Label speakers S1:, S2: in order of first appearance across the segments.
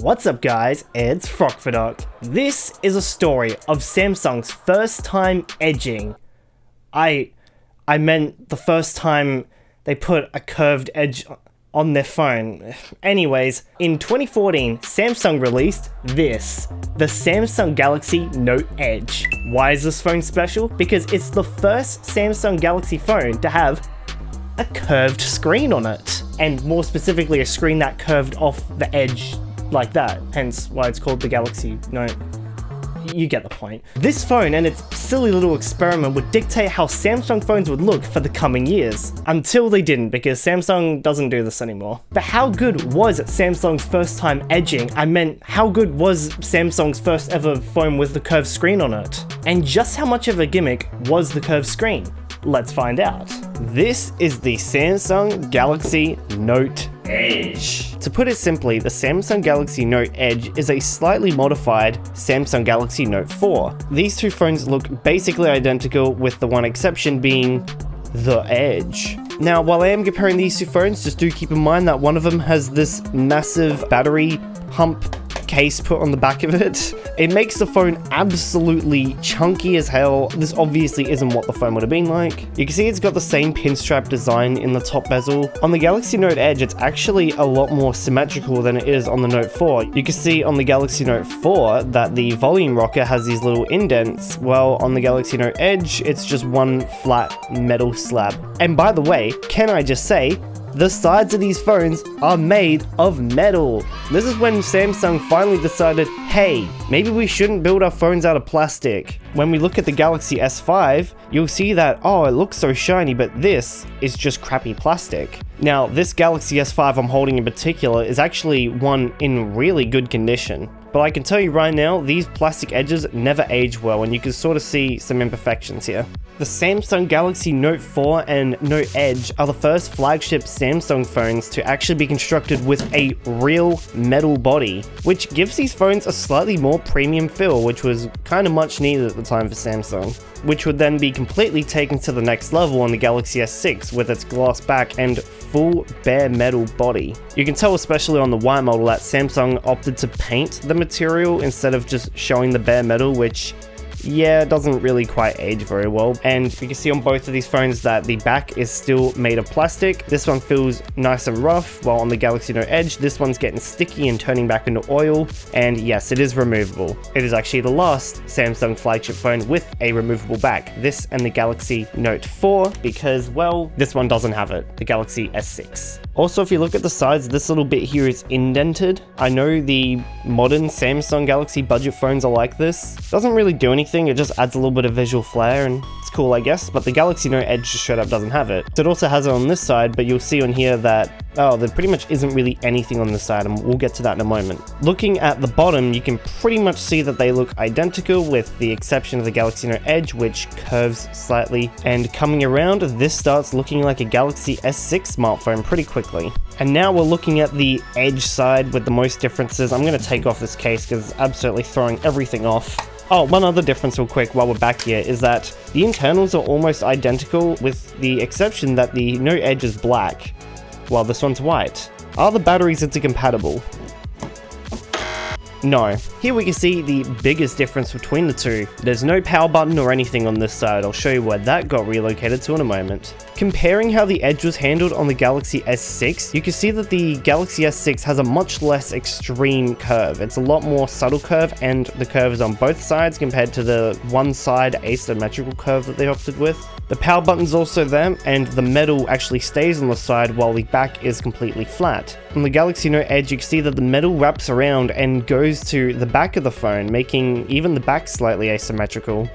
S1: What's up guys, it's Findon. This is a story of Samsung's first time edging. I meant the first time they put a curved edge on their phone. Anyways, in 2014, Samsung released this, the Samsung Galaxy Note Edge. Why is this phone special? Because it's the first Samsung Galaxy phone to have a curved screen on it. And more specifically, a screen that curved off the edge like that, hence why it's called the Galaxy Note. You get the point. This phone and its silly little experiment would dictate how Samsung phones would look for the coming years. Until they didn't, because Samsung doesn't do this anymore. But how good was Samsung's first time edging? I meant, how good was Samsung's first ever phone with the curved screen on it? And just how much of a gimmick was the curved screen? Let's find out. This is the Samsung Galaxy Note Edge. To put it simply, the Samsung Galaxy Note Edge is a slightly modified Samsung Galaxy Note 4. These two phones look basically identical, with the one exception being the Edge. Now, while I am comparing these two phones, just do keep in mind that one of them has this massive battery hump case put on the back of it. It makes the phone absolutely chunky as hell. This obviously isn't what the phone would have been like. You can see it's got the same pinstripe design in the top bezel. On the Galaxy Note Edge, it's actually a lot more symmetrical than it is on the Note 4. You can see on the Galaxy Note 4 that the volume rocker has these little indents, while on the Galaxy Note Edge, it's just one flat metal slab. And by the way, can I just say, the sides of these phones are made of metal. This is when Samsung finally decided, hey, maybe we shouldn't build our phones out of plastic. When we look at the Galaxy S5, you'll see that, oh, it looks so shiny, but this is just crappy plastic. Now, this Galaxy S5 I'm holding in particular is actually one in really good condition. But I can tell you right now, these plastic edges never age well, and you can sort of see some imperfections here. The Samsung Galaxy Note 4 and Note Edge are the first flagship Samsung phones to actually be constructed with a real metal body, which gives these phones a slightly more premium feel, which was kind of much needed at the time for Samsung, which would then be completely taken to the next level on the Galaxy S6 with its glass back and full bare metal body. You can tell especially on the white model that Samsung opted to paint the material instead of just showing the bare metal, which yeah, doesn't really quite age very well. And you can see on both of these phones that the back is still made of plastic. This one feels nice and rough, while on the Galaxy Note Edge, this one's getting sticky and turning back into oil. And yes, it is removable. It is actually the last Samsung flagship phone with a removable back. This and the Galaxy Note 4, because, well, this one doesn't have it, the Galaxy S6. Also, if you look at the sides, this little bit here is indented. I know the modern Samsung Galaxy budget phones are like this. Doesn't really do anything, it just adds a little bit of visual flair, and it's cool, I guess, but the Galaxy Note Edge just straight up doesn't have it. So it also has it on this side, but you'll see on here that, oh, there pretty much isn't really anything on this side, and we'll get to that in a moment. Looking at the bottom, you can pretty much see that they look identical, with the exception of the Galaxy Note Edge, which curves slightly. And coming around, this starts looking like a Galaxy S6 smartphone pretty quickly. And now we're looking at the Edge side with the most differences. I'm going to take off this case because it's absolutely throwing everything off. Oh, one other difference real quick while we're back here is that the internals are almost identical, with the exception that the Note Edge is black, while this one's white. Are the batteries intercompatible? No. Here we can see the biggest difference between the two. There's no power button or anything on this side. I'll show you where that got relocated to in a moment. Comparing how the Edge was handled on the Galaxy S6, you can see that the Galaxy S6 has a much less extreme curve. It's a lot more subtle curve, and the curve is on both sides compared to the one side asymmetrical curve that they opted with. The power button's also there, and the metal actually stays on the side while the back is completely flat. On the Galaxy Note Edge, you can see that the metal wraps around and goes to the back of the phone, making even the back slightly asymmetrical.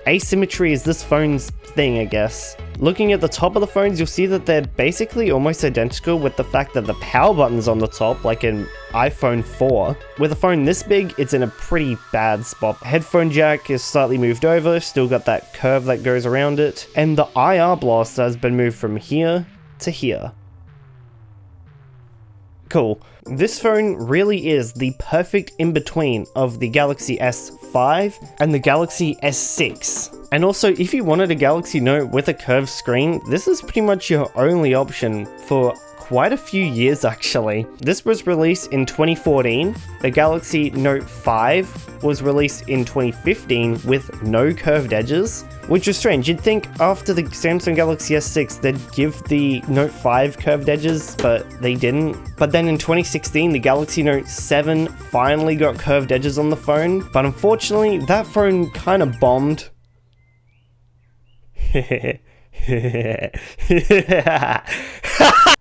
S1: Asymmetry is this phone's thing, I guess. Looking at the top of the phones, you'll see that they're basically almost identical, with the fact that the power button's on the top, like an iPhone 4. With a phone this big, it's in a pretty bad spot. Headphone jack is slightly moved over, still got that curve that goes around it, and the IR blaster has been moved from here to here. Cool. This phone really is the perfect in-between of the Galaxy S5 and the Galaxy S6. And also, if you wanted a Galaxy Note with a curved screen, this is pretty much your only option for quite a few years actually. This was released in 2014. The Galaxy Note 5 was released in 2015 with no curved edges, which is strange. You'd think after the Samsung Galaxy S6 they'd give the Note 5 curved edges, but they didn't. But then in 2016 the Galaxy Note 7 finally got curved edges on the phone, but unfortunately that phone kind of bombed.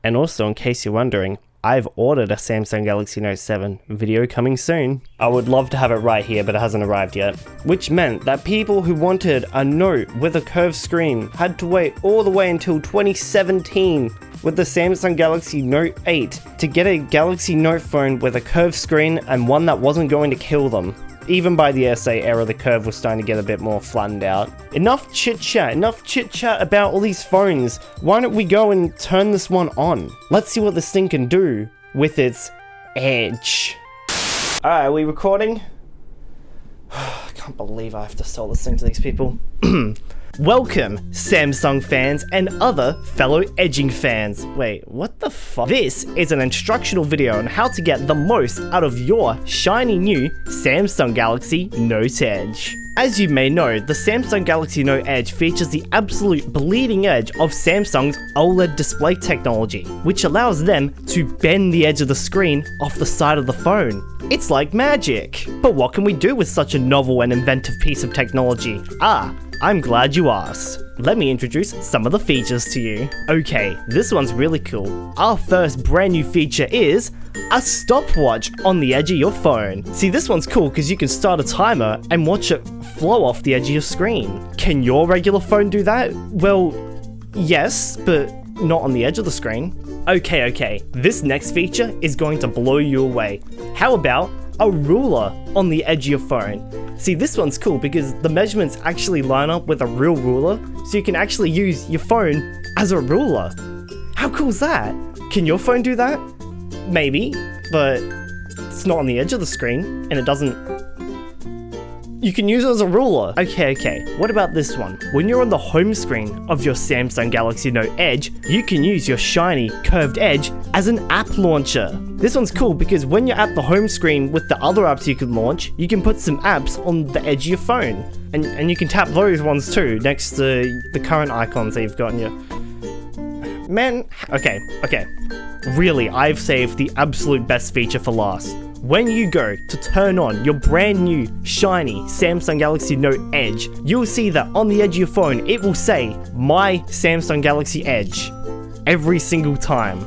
S1: And also, in case you're wondering, I've ordered a Samsung Galaxy Note 7, video coming soon. I would love to have it right here, but it hasn't arrived yet. Which meant that people who wanted a Note with a curved screen had to wait all the way until 2017 with the Samsung Galaxy Note 8 to get a Galaxy Note phone with a curved screen and one that wasn't going to kill them. Even by the S8 era, the curve was starting to get a bit more flattened out. Enough chit-chat about all these phones. Why don't we go and turn this one on? Let's see what this thing can do with its edge. Alright, are we recording? I can't believe I have to sell this thing to these people. Welcome, Samsung fans and other fellow edging fans. Wait, what the fuck? This is an instructional video on how to get the most out of your shiny new Samsung Galaxy Note Edge. As you may know, the Samsung Galaxy Note Edge features the absolute bleeding edge of Samsung's OLED display technology, which allows them to bend the edge of the screen off the side of the phone. It's like magic. But what can we do with such a novel and inventive piece of technology? I'm glad you asked. Let me introduce some of the features to you. Okay, this one's really cool. Our first brand new feature is a stopwatch on the edge of your phone. See, this one's cool because you can start a timer and watch it flow off the edge of your screen. Can your regular phone do that? Well, yes, but not on the edge of the screen. Okay, this next feature is going to blow you away. How about a ruler on the edge of your phone? See, this one's cool because the measurements actually line up with a real ruler, so you can actually use your phone as a ruler. How cool is that? Can your phone do that? Maybe, but it's not on the edge of the screen, and it doesn't... You can use it as a ruler. Okay, what about this one? When you're on the home screen of your Samsung Galaxy Note Edge, you can use your shiny curved edge as an app launcher. This one's cool because when you're at the home screen with the other apps you can launch, you can put some apps on the edge of your phone. And you can tap those ones too, next to the current icons that you've got in your... Man, okay. Really, I've saved the absolute best feature for last. When you go to turn on your brand new shiny Samsung Galaxy Note Edge, you'll see that on the edge of your phone it will say My Samsung Galaxy Edge every single time.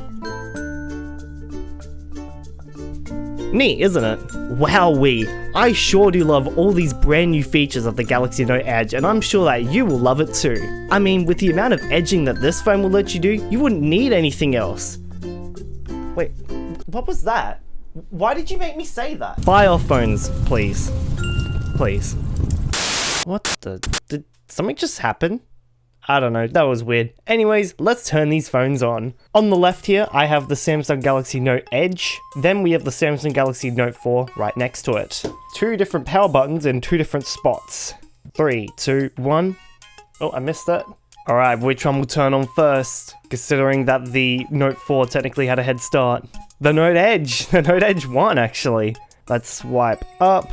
S1: Neat, isn't it? Wowee, I sure do love all these brand new features of the Galaxy Note Edge, and I'm sure that you will love it too. I mean, with the amount of edging that this phone will let you do, you wouldn't need anything else. Wait, what was that? Why did you make me say that? Buy our phones, please. Please. What the... Did something just happen? I don't know, that was weird. Anyways, let's turn these phones on. On the left here, I have the Samsung Galaxy Note Edge. Then we have the Samsung Galaxy Note 4 right next to it. Two different power buttons in two different spots. 3, 2, 1. Oh, I missed that. Alright, which one will turn on first? Considering that the Note 4 technically had a head start. The Note Edge! The Note Edge 1, actually. Let's swipe up.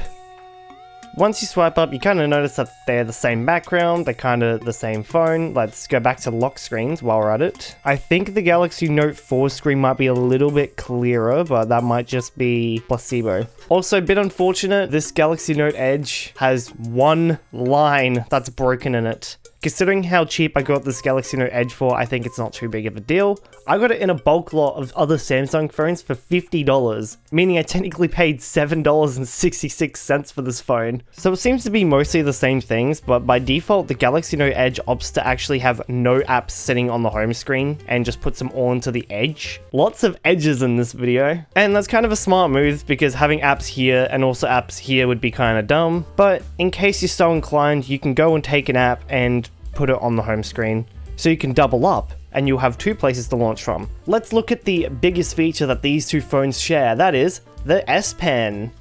S1: Once you swipe up, you kind of notice that they're the same background, they're kind of the same phone. Let's go back to lock screens while we're at it. I think the Galaxy Note 4 screen might be a little bit clearer, but that might just be placebo. Also, a bit unfortunate, this Galaxy Note Edge has one line that's broken in it. Considering how cheap I got this Galaxy Note Edge for, I think it's not too big of a deal. I got it in a bulk lot of other Samsung phones for $50, meaning I technically paid $7.66 for this phone. So it seems to be mostly the same things, but by default, the Galaxy Note Edge opts to actually have no apps sitting on the home screen and just puts them all into the edge. Lots of edges in this video. And that's kind of a smart move because having apps here and also apps here would be kind of dumb. But in case you're so inclined, you can go and take an app and put it on the home screen, so you can double up and you'll have two places to launch from. Let's look at the biggest feature that these two phones share, that is the S Pen.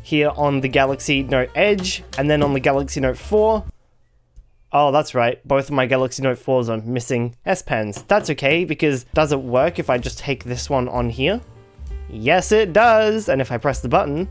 S1: Here on the Galaxy Note Edge and then on the Galaxy Note 4, Oh, that's right. Both of my Galaxy Note 4s are missing S Pens. That's okay, because does it work if I just take this one on here? Yes, it does. And if I press the button,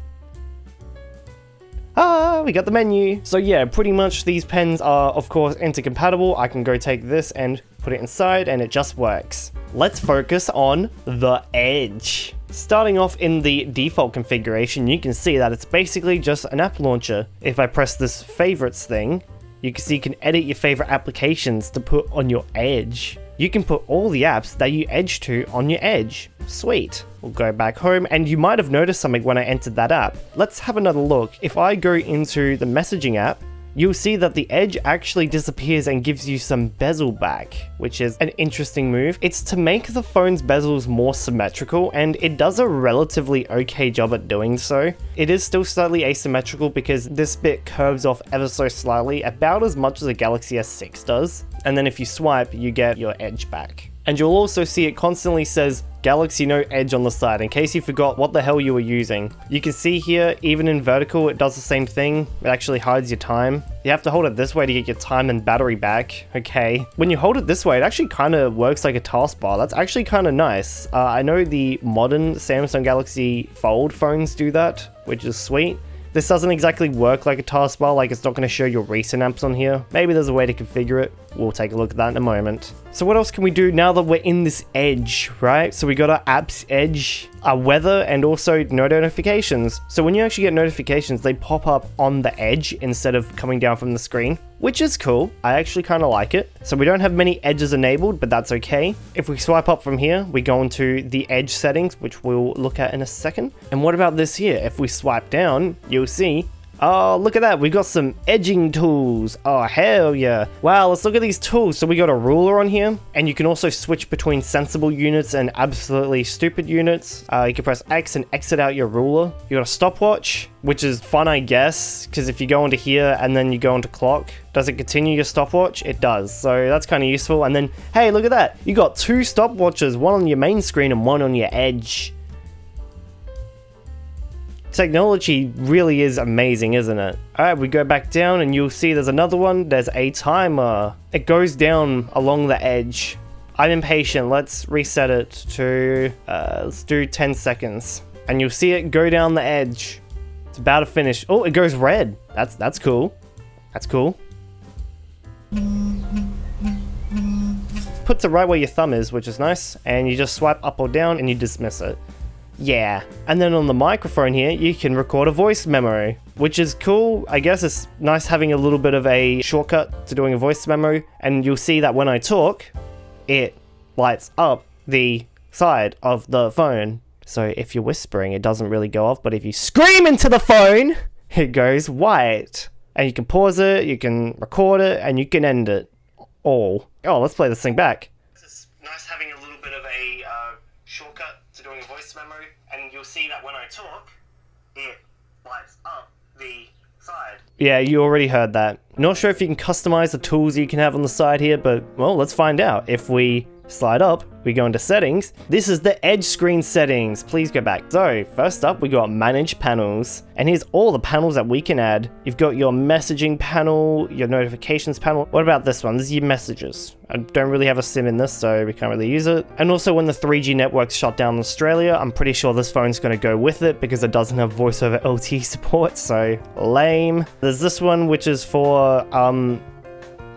S1: we got the menu. So yeah, pretty much these pens are, of course, intercompatible. I can go take this and put it inside and it just works. Let's focus on the Edge. Starting off in the default configuration, you can see that it's basically just an app launcher. If I press this favorites thing, you can see you can edit your favorite applications to put on your Edge. You can put all the apps that you edge to on your Edge. Sweet. We'll go back home, and you might have noticed something when I entered that app. Let's have another look. If I go into the messaging app, you'll see that the Edge actually disappears and gives you some bezel back, which is an interesting move. It's to make the phone's bezels more symmetrical, and it does a relatively okay job at doing so. It is still slightly asymmetrical because this bit curves off ever so slightly, about as much as a Galaxy S6 does. And then if you swipe, you get your Edge back. And you'll also see it constantly says Galaxy Note Edge on the side, in case you forgot what the hell you were using. You can see here, even in vertical, it does the same thing. It actually hides your time. You have to hold it this way to get your time and battery back. Okay. When you hold it this way, it actually kind of works like a taskbar. That's actually kind of nice. I know the modern Samsung Galaxy Fold phones do that, which is sweet. This doesn't exactly work like a taskbar, like it's not going to show your recent apps on here. Maybe there's a way to configure it. We'll take a look at that in a moment. So what else can we do now that we're in this Edge, right? So we got our apps Edge, our weather, and also no notifications. So when you actually get notifications, they pop up on the Edge instead of coming down from the screen, which is cool. I actually kind of like it. So we don't have many edges enabled, but that's okay. If we swipe up from here, we go into the Edge settings, which we'll look at in a second. And what about this here? If we swipe down, you'll see, oh, look at that. We got some edging tools. Oh, hell yeah. Wow, let's look at these tools. So we got a ruler on here, and you can also switch between sensible units and absolutely stupid units. You can press X and exit out your ruler. You got a stopwatch, which is fun, I guess, because if you go into here and then you go into clock, does it continue your stopwatch? It does. So that's kind of useful. And then, hey, look at that. You got two stopwatches, one on your main screen and one on your Edge. Technology really is amazing, isn't it? Alright, we go back down and you'll see there's another one. There's a timer. It goes down along the Edge. I'm impatient. Let's reset it to, let's do 10 seconds. And you'll see it go down the Edge. It's about to finish. Oh, it goes red. That's cool. That's cool. Puts it right where your thumb is, which is nice. And you just swipe up or down and you dismiss it. Yeah, and then on the microphone here, you can record a voice memo, which is cool. I guess it's nice having a little bit of a shortcut to doing a voice memo, and you'll see that when I talk, it lights up the side of the phone. So if you're whispering, it doesn't really go off, but if you scream into the phone, it goes white. And you can pause it, you can record it, and you can end it all. Oh, let's play this thing back. It's nice having a little bit of a shortcut to doing a voice memo, and you'll see that when I talk, it lights up the side. Yeah, you already heard that. Not sure if you can customize the tools you can have on the side here, but, well, let's find out. If we slide up, we go into settings. This is the Edge screen settings. Please go back. So first up, we got manage panels, and here's all the panels that we can add. You've got your messaging panel, your notifications panel. What about this one? This is your messages. I don't really have a SIM in this, so we can't really use it. And also when the 3G network's shut down in Australia, I'm pretty sure this phone's going to go with it because it doesn't have voice over LTE support, so lame. There's this one, which is for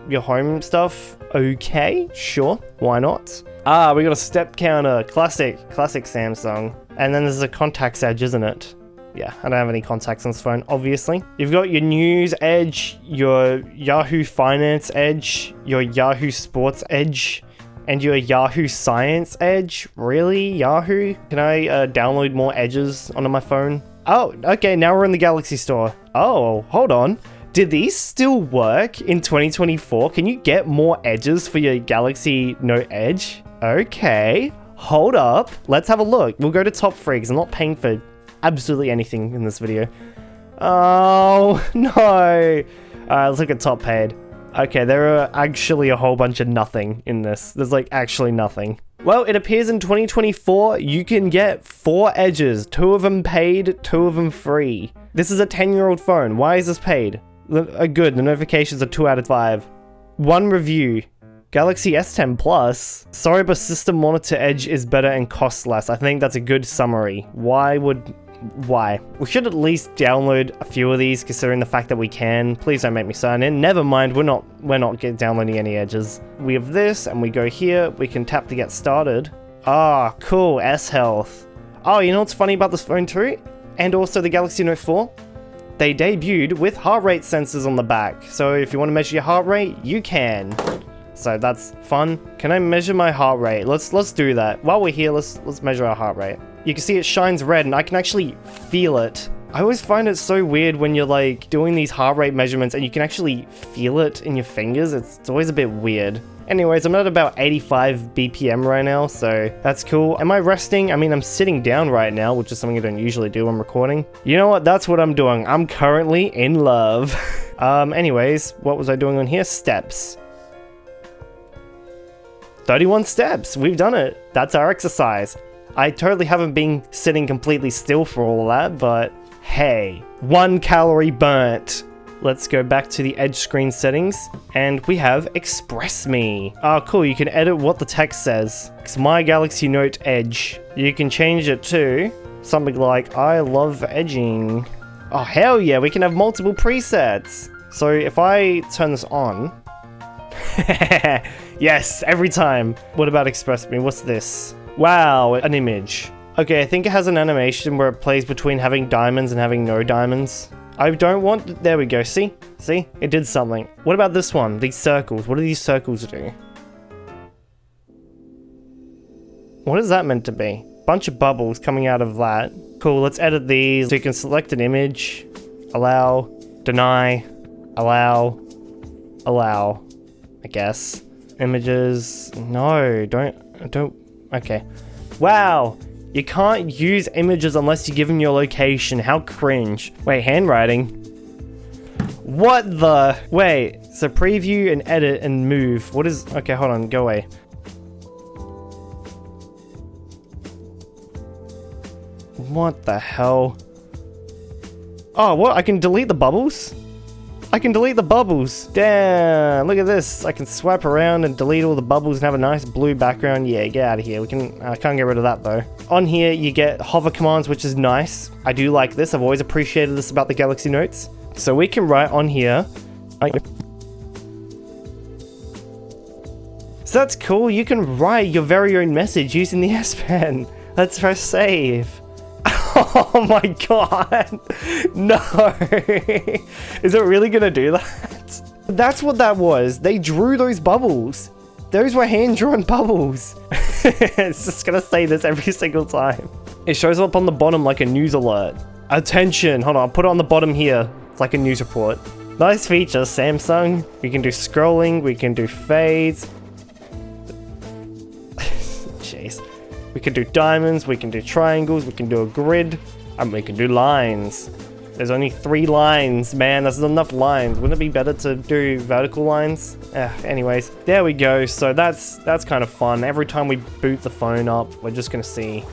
S1: your home stuff. Okay, sure, why not? Ah, we got a step counter. Classic Samsung. And then there's a contacts edge, isn't it? Yeah, I don't have any contacts on this phone, obviously. You've got your news edge, your Yahoo Finance edge, your Yahoo Sports edge, and your Yahoo Science edge. Really, Yahoo? Can I download more edges onto my phone? Oh, okay, now we're in the Galaxy Store. Oh, hold on. Did these still work in 2024? Can you get more edges for your Galaxy Note Edge? Okay, hold up. Let's have a look. We'll go to top 3 because I'm not paying for absolutely anything in this video. Oh, no. Alright, let's look at top paid. Okay, there are actually a whole bunch of nothing in this. There's like actually nothing. Well, it appears in 2024, you can get 4 edges. 2 of them paid, 2 of them free. This is a 10-year-old phone. Why is this paid? Good, the notifications are 2 out of 5. One review. Galaxy S10 Plus. Sorry, but System Monitor Edge is better and costs less. I think that's a good summary. Why? We should at least download a few of these, considering the fact that we can. Please don't make me sign in. Never mind, we're not downloading any edges. We have this, and we go here. We can tap to get started. Ah, cool. S Health. Oh, you know what's funny about this phone too? And also the Galaxy Note 4? They debuted with heart rate sensors on the back. So if you want to measure your heart rate, you can. So that's fun. Can I measure my heart rate? Let's do that. While we're here, let's measure our heart rate. You can see it shines red and I can actually feel it. I always find it so weird when you're like doing these heart rate measurements and you can actually feel it in your fingers. It's always a bit weird. Anyways, I'm at about 85 BPM right now, so that's cool. Am I resting? I mean, I'm sitting down right now, which is something I don't usually do when recording. You know what? That's what I'm doing. I'm currently in love. Anyways, what was I doing on here? Steps. 31 steps. We've done it. That's our exercise. I totally haven't been sitting completely still for all of that, but hey, 1 calorie burnt. Let's go back to the Edge screen settings, and we have Express Me. Oh, cool, you can edit what the text says. It's my Galaxy Note Edge. You can change it to something like, I love edging. Oh, hell yeah, we can have multiple presets. So if I turn this on, yes, every time. What about Express Me? What's this? Wow, an image. Okay, I think it has an animation where it plays between having diamonds and having no diamonds. I don't want... There we go. See? See? It did something. What about this one? These circles. What do these circles do? What is that meant to be? Bunch of bubbles coming out of that. Cool, let's edit these. So you can select an image. Allow. Deny. Allow. Allow. I guess. Images. No, don't. Okay. Wow. You can't use images unless you give them your location. How cringe. Wait, handwriting? What the? Wait, so preview and edit and move. What is... Okay, hold on, go away. What the hell? Oh, what? I can delete the bubbles? I can delete the bubbles. Damn, look at this. I can swipe around and delete all the bubbles and have a nice blue background. Yeah, get out of here. I can't get rid of that though. On here, you get hover commands, which is nice. I do like this. I've always appreciated this about the Galaxy Notes. So we can write on here. So that's cool. You can write your very own message using the S Pen. Let's press save. Oh my god. No. Is it really gonna do that? That's what that was. They drew those bubbles. Those were hand-drawn bubbles. It's just gonna say this every single time. It shows up on the bottom like a news alert. Attention. Hold on, I'll put it on the bottom here. It's like a news report. Nice feature, Samsung. We can do scrolling. We can do fades. Jeez. We can do diamonds, we can do triangles, we can do a grid, and we can do lines. There's only 3 lines, man, that's enough lines. Wouldn't it be better to do vertical lines? Anyways, there we go. So that's kind of fun. Every time we boot the phone up, we're just gonna see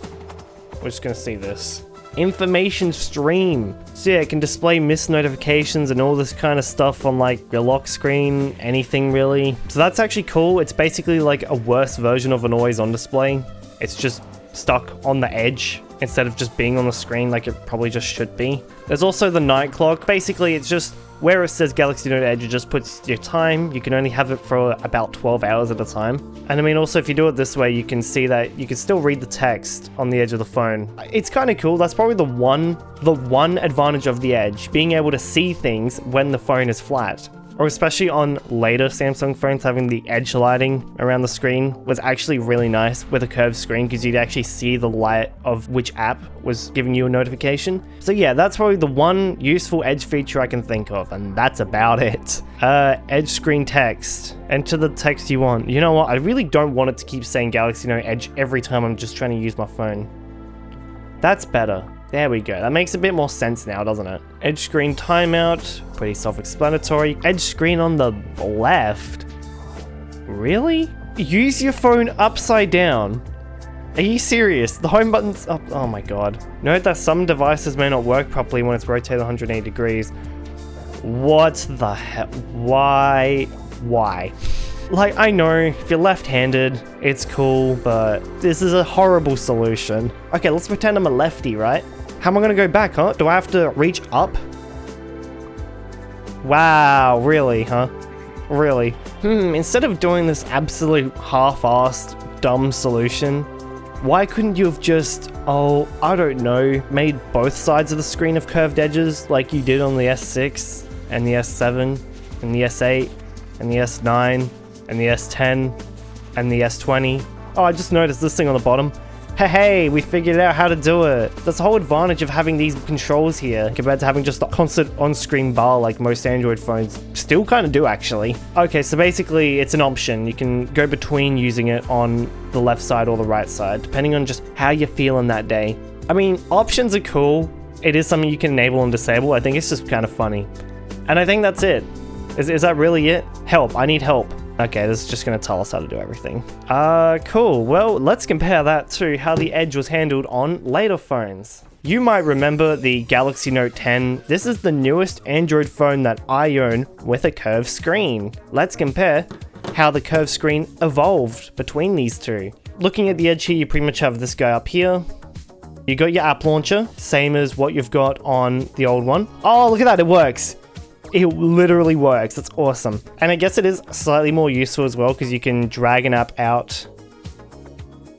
S1: this. Information stream. So yeah, it can display missed notifications and all this kind of stuff on like your lock screen, anything really. So that's actually cool. It's basically like a worse version of an always on display. It's just stuck on the edge instead of just being on the screen like it probably just should be. There's also the night clock. Basically, it's just where it says Galaxy Note Edge, it just puts your time. You can only have it for about 12 hours at a time. And I mean, also, if you do it this way, you can see that you can still read the text on the edge of the phone. It's kind of cool. That's probably the one advantage of the Edge, being able to see things when the phone is flat. Or especially on later Samsung phones, having the edge lighting around the screen was actually really nice with a curved screen because you'd actually see the light of which app was giving you a notification. So yeah, that's probably the one useful Edge feature I can think of, and that's about it. Edge screen text. Enter the text you want. You know what? I really don't want it to keep saying Galaxy Note Edge every time I'm just trying to use my phone. That's better. There we go. That makes a bit more sense now, doesn't it? Edge screen timeout. Pretty self-explanatory. Edge screen on the left. Really? Use your phone upside down. Are you serious? The home button's up. Oh my god. Note that some devices may not work properly when it's rotated 180 degrees. What the hell? Why? Why? Like, I know, if you're left-handed, it's cool, but this is a horrible solution. Okay, let's pretend I'm a lefty, right? How am I gonna go back, huh? Do I have to reach up? Wow, really, huh? Really? Instead of doing this absolute half-assed, dumb solution, why couldn't you have just, I don't know, made both sides of the screen have curved edges like you did on the S6, and the S7, and the S8, and the S9, and the S10, and the S20. Oh, I just noticed this thing on the bottom. Hey, we figured out how to do it. That's the whole advantage of having these controls here compared to having just a constant on-screen bar like most Android phones still kind of do, actually. Okay, so basically it's an option. You can go between using it on the left side or the right side, depending on just how you're feeling that day. I mean, options are cool. It is something you can enable and disable. I think it's just kind of funny. And I think that's it. Is that really it? Help, I need help. Okay, this is just going to tell us how to do everything. Cool. Well, let's compare that to how the Edge was handled on later phones. You might remember the Galaxy Note 10. This is the newest Android phone that I own with a curved screen. Let's compare how the curved screen evolved between these two. Looking at the Edge here, you pretty much have this guy up here. You got your app launcher, same as what you've got on the old one. Oh, look at that, it works. It literally works. That's awesome. And I guess it is slightly more useful as well because you can drag an app out.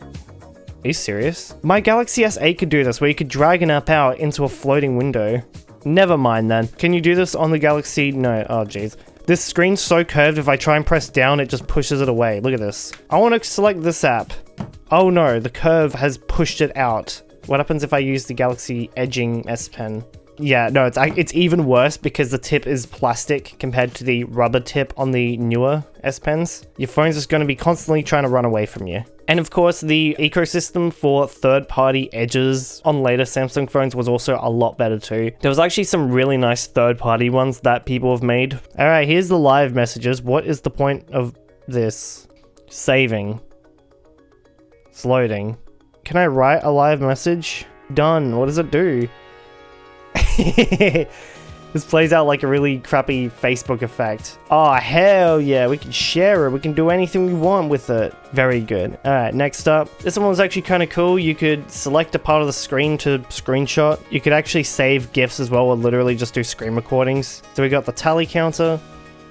S1: Are you serious? My Galaxy S8 could do this, where you could drag an app out into a floating window. Never mind then. Can you do this on the Galaxy? No. Oh, jeez. This screen's so curved, if I try and press down, it just pushes it away. Look at this. I want to select this app. Oh no, the curve has pushed it out. What happens if I use the Galaxy Edging S Pen? Yeah, no, it's even worse because the tip is plastic compared to the rubber tip on the newer S Pens. Your phone's just going to be constantly trying to run away from you. And of course, the ecosystem for third-party edges on later Samsung phones was also a lot better too. There was actually some really nice third-party ones that people have made. Alright, here's the live messages. What is the point of this? Saving. It's loading. Can I write a live message? Done. What does it do? This plays out like a really crappy Facebook effect. Oh, hell yeah, we can share it. We can do anything we want with it. Very good. Alright, next up. This one was actually kind of cool. You could select a part of the screen to screenshot. You could actually save GIFs as well, or literally just do screen recordings. So we got the tally counter,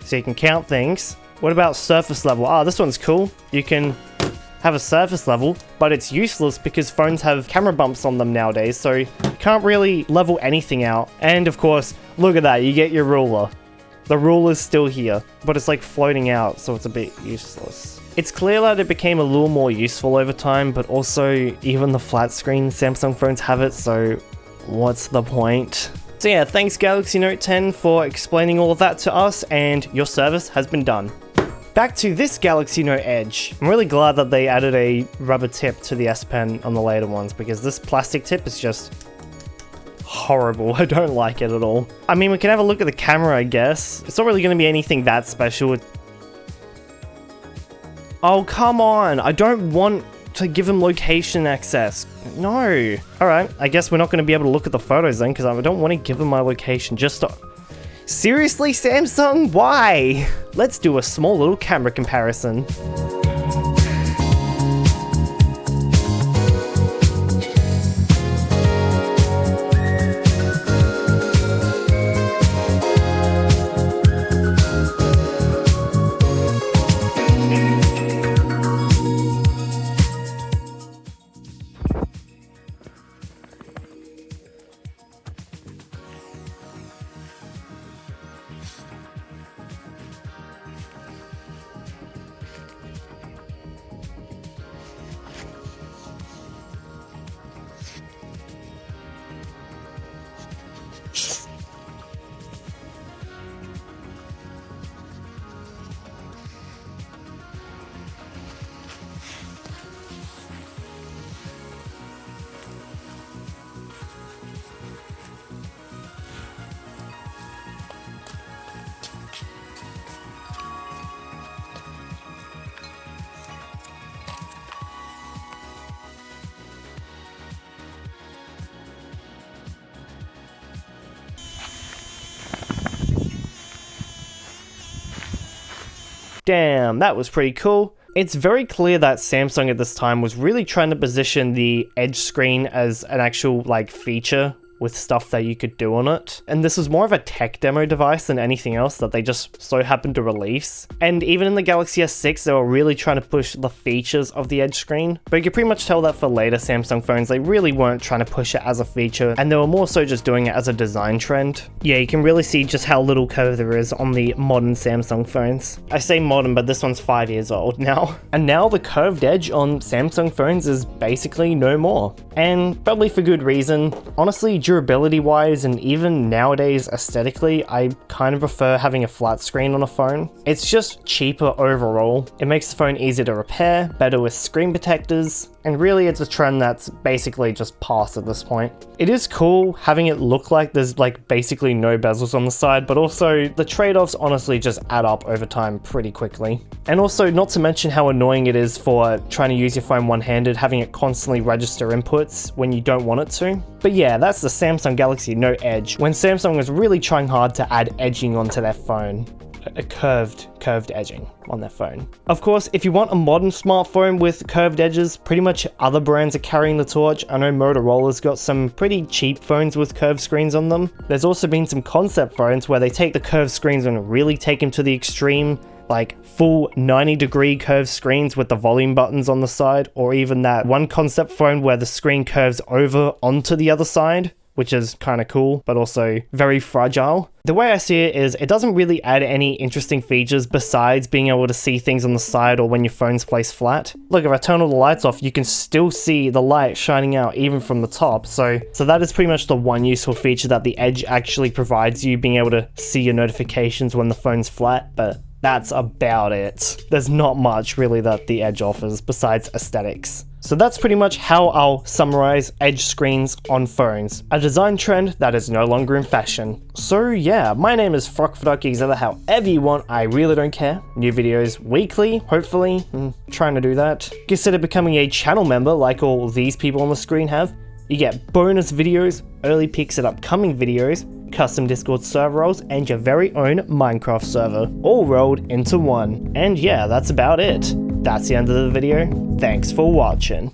S1: so you can count things. What about surface level? Ah, this one's cool. You can have a surface level, but it's useless because phones have camera bumps on them nowadays, so you can't really level anything out. And of course, look at that, you get your ruler. The ruler's still here, but it's like floating out, so it's a bit useless. It's clear that it became a little more useful over time, but also even the flat screen Samsung phones have it, so what's the point? So yeah, thanks Galaxy Note 10 for explaining all of that to us, and your service has been done. Back to this Galaxy Note Edge. I'm really glad that they added a rubber tip to the S Pen on the later ones, because this plastic tip is just horrible. I don't like it at all. I mean, we can have a look at the camera, I guess. It's not really going to be anything that special. Oh, come on. I don't want to give him location access. No. Alright, I guess we're not going to be able to look at the photos then, because I don't want to give him my location just to... Seriously, Samsung? Why? Let's do a small little camera comparison. Damn, that was pretty cool. It's very clear that Samsung at this time was really trying to position the Edge screen as an actual, like, feature with stuff that you could do on it. And this was more of a tech demo device than anything else that they just so happened to release. And even in the Galaxy S6, they were really trying to push the features of the Edge screen. But you can pretty much tell that for later Samsung phones, they really weren't trying to push it as a feature, and they were more so just doing it as a design trend. Yeah, you can really see just how little curve there is on the modern Samsung phones. I say modern, but this one's 5 years old now. And now the curved edge on Samsung phones is basically no more. And probably for good reason. Honestly, durability wise and even nowadays aesthetically, I kind of prefer having a flat screen on a phone. It's just cheaper overall. It makes the phone easier to repair, better with screen protectors, and really it's a trend that's basically just past at this point. It is cool having it look like there's like basically no bezels on the side, but also the trade-offs honestly just add up over time pretty quickly. And also, not to mention how annoying it is for trying to use your phone one-handed, having it constantly register inputs when you don't want it to. But yeah, that's the Samsung Galaxy Note Edge, when Samsung was really trying hard to add edging onto their phone. A curved edging on their phone. Of course, if you want a modern smartphone with curved edges, pretty much other brands are carrying the torch. I know Motorola's got some pretty cheap phones with curved screens on them. There's also been some concept phones where they take the curved screens and really take them to the extreme, like full 90-degree curved screens with the volume buttons on the side, or even that one concept phone where the screen curves over onto the other side, which is kind of cool, but also very fragile. The way I see it is, it doesn't really add any interesting features besides being able to see things on the side or when your phone's placed flat. Look, if I turn all the lights off, you can still see the light shining out even from the top. So that is pretty much the one useful feature that the Edge actually provides you, being able to see your notifications when the phone's flat, but that's about it. There's not much really that the Edge offers besides aesthetics. So that's pretty much how I'll summarize Edge screens on phones. A design trend that is no longer in fashion. So yeah, my name is Frockfordok, either however you want, I really don't care. New videos weekly, hopefully. Trying to do that. Consider becoming a channel member like all these people on the screen have. You get bonus videos, early peeks at upcoming videos, custom Discord server roles, and your very own Minecraft server, all rolled into one. And yeah, that's about it. That's the end of the video. Thanks for watching.